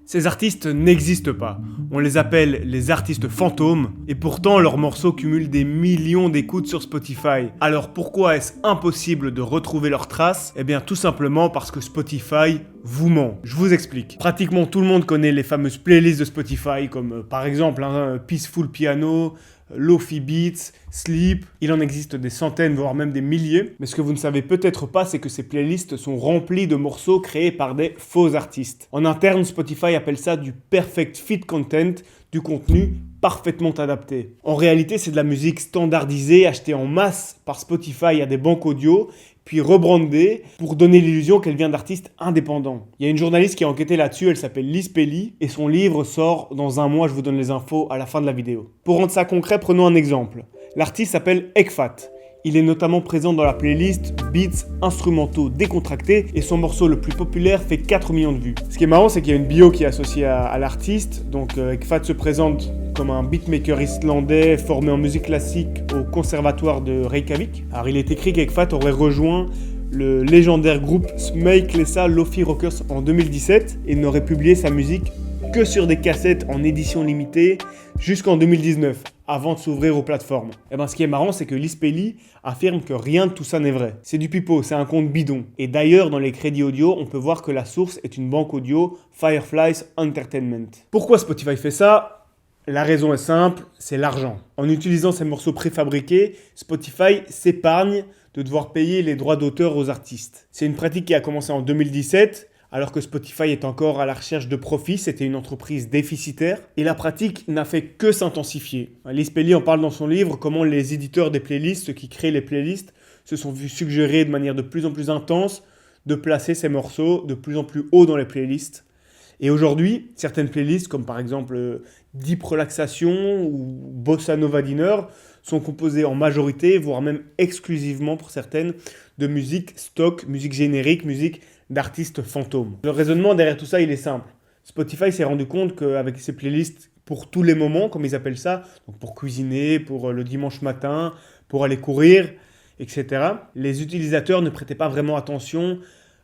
Ces artistes n'existent pas. On les appelle les artistes fantômes, et pourtant leurs morceaux cumulent des millions d'écoutes sur Spotify. Alors pourquoi est-ce impossible de retrouver leurs traces? Eh bien tout simplement parce que Spotify vous ment. Je vous explique. Pratiquement tout le monde connaît les fameuses playlists de Spotify, comme par exemple Peaceful Piano, Lofi Beats, Sleep. Il en existe des centaines, voire même des milliers. Mais ce que vous ne savez peut-être pas, c'est que ces playlists sont remplies de morceaux créés par des faux artistes. En interne, Spotify appelle ça du perfect fit content, du contenu parfaitement adapté. En réalité, c'est de la musique standardisée, achetée en masse par Spotify à des banques audio, puis rebrandée pour donner l'illusion qu'elle vient d'artistes indépendants. Il y a une journaliste qui a enquêté là-dessus, elle s'appelle Liz Pelly, et son livre sort dans un mois, je vous donne les infos à la fin de la vidéo. Pour rendre ça concret, prenons un exemple. L'artiste s'appelle Ekfat. Il est notamment présent dans la playlist Beats instrumentaux décontractés et son morceau le plus populaire fait 4 millions de vues. Ce qui est marrant, c'est qu'il y a une bio qui est associée à l'artiste. Donc Ekfat se présente comme un beatmaker islandais formé en musique classique au conservatoire de Reykjavik. Alors il est écrit qu'Ekfat aurait rejoint le légendaire groupe Smæk Lesa Lofi Rockers en 2017 et n'aurait publié sa musique que sur des cassettes en édition limitée jusqu'en 2019, avant de s'ouvrir aux plateformes. Et ben ce qui est marrant, c'est que Liz Pelly affirme que rien de tout ça n'est vrai. C'est du pipeau, c'est un compte bidon. Et d'ailleurs, dans les crédits audio, on peut voir que la source est une banque audio Fireflies Entertainment. Pourquoi Spotify fait ça? La raison est simple, c'est l'argent. En utilisant ces morceaux préfabriqués, Spotify s'épargne de devoir payer les droits d'auteur aux artistes. C'est une pratique qui a commencé en 2017, alors que Spotify est encore à la recherche de profits, c'était une entreprise déficitaire, et la pratique n'a fait que s'intensifier. Liz Pelly en parle dans son livre comment les éditeurs des playlists, ceux qui créent les playlists, se sont vus suggérer de manière de plus en plus intense de placer ces morceaux de plus en plus haut dans les playlists. Et aujourd'hui, certaines playlists, comme par exemple Deep Relaxation ou Bossa Nova Dinner, sont composées en majorité, voire même exclusivement pour certaines, de musique stock, musique générique, musique d'artistes fantômes. Le raisonnement derrière tout ça, il est simple. Spotify s'est rendu compte qu'avec ses playlists pour tous les moments, comme ils appellent ça, donc pour cuisiner, pour le dimanche matin, pour aller courir, etc., les utilisateurs ne prêtaient pas vraiment attention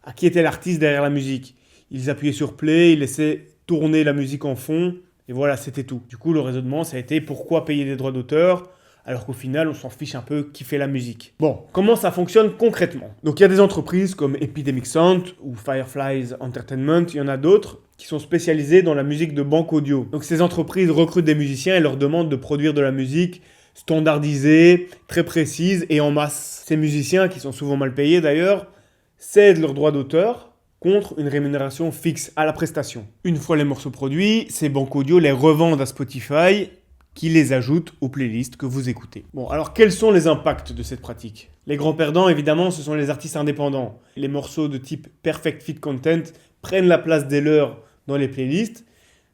à qui était l'artiste derrière la musique. Ils appuyaient sur play, ils laissaient tourner la musique en fond, et voilà, c'était tout. Du coup, le raisonnement, ça a été pourquoi payer des droits d'auteur alors qu'au final, on s'en fiche un peu qui fait la musique. Bon, comment ça fonctionne concrètement? Donc il y a des entreprises comme Epidemic Sound ou Fireflies Entertainment, il y en a d'autres qui sont spécialisées dans la musique de banque audio. Donc ces entreprises recrutent des musiciens et leur demandent de produire de la musique standardisée, très précise et en masse. Ces musiciens, qui sont souvent mal payés d'ailleurs, cèdent leurs droits d'auteur contre une rémunération fixe à la prestation. Une fois les morceaux produits, ces banques audio les revendent à Spotify qui les ajoute aux playlists que vous écoutez. Bon, alors quels sont les impacts de cette pratique? Les grands perdants, évidemment, ce sont les artistes indépendants. Les morceaux de type Perfect Fit Content prennent la place des leurs dans les playlists.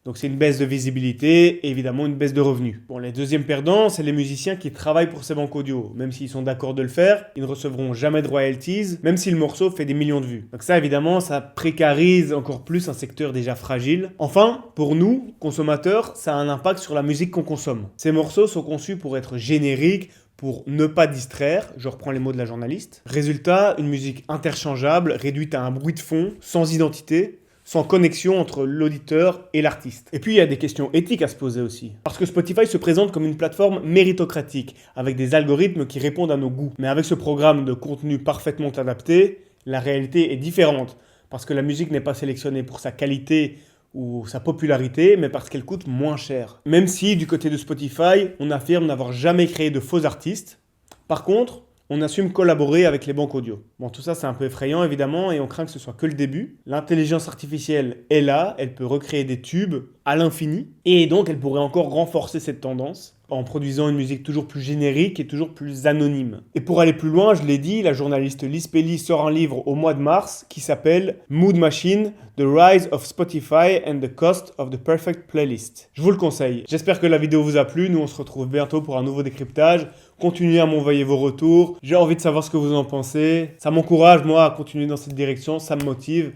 Donc c'est une baisse de visibilité et évidemment une baisse de revenus. Bon, les deuxièmes perdants, c'est les musiciens qui travaillent pour ces banques audio. Même s'ils sont d'accord de le faire, ils ne recevront jamais de royalties, même si le morceau fait des millions de vues. Donc ça, évidemment, ça précarise encore plus un secteur déjà fragile. Enfin, pour nous, consommateurs, ça a un impact sur la musique qu'on consomme. Ces morceaux sont conçus pour être génériques, pour ne pas distraire, je reprends les mots de la journaliste. Résultat, une musique interchangeable, réduite à un bruit de fond, sans identité, sans connexion entre l'auditeur et l'artiste. Et puis il y a des questions éthiques à se poser aussi. Parce que Spotify se présente comme une plateforme méritocratique, avec des algorithmes qui répondent à nos goûts. Mais avec ce programme de contenu parfaitement adapté, la réalité est différente. Parce que la musique n'est pas sélectionnée pour sa qualité ou sa popularité, mais parce qu'elle coûte moins cher. Même si, du côté de Spotify, on affirme n'avoir jamais créé de faux artistes. Par contre, on assume collaborer avec les banques audio. Bon, tout ça, c'est un peu effrayant, évidemment, et on craint que ce soit que le début. L'intelligence artificielle est là, elle peut recréer des tubes à l'infini, et donc elle pourrait encore renforcer cette tendance en produisant une musique toujours plus générique et toujours plus anonyme. Et pour aller plus loin, je l'ai dit, la journaliste Liz Pelly sort un livre au mois de mars qui s'appelle Mood Machine, The Rise of Spotify and the Cost of the Perfect Playlist. Je vous le conseille. J'espère que la vidéo vous a plu. Nous, on se retrouve bientôt pour un nouveau décryptage. Continuez à m'envoyer vos retours. J'ai envie de savoir ce que vous en pensez. Ça m'encourage, moi, à continuer dans cette direction. Ça me motive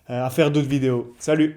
à faire d'autres vidéos. Salut!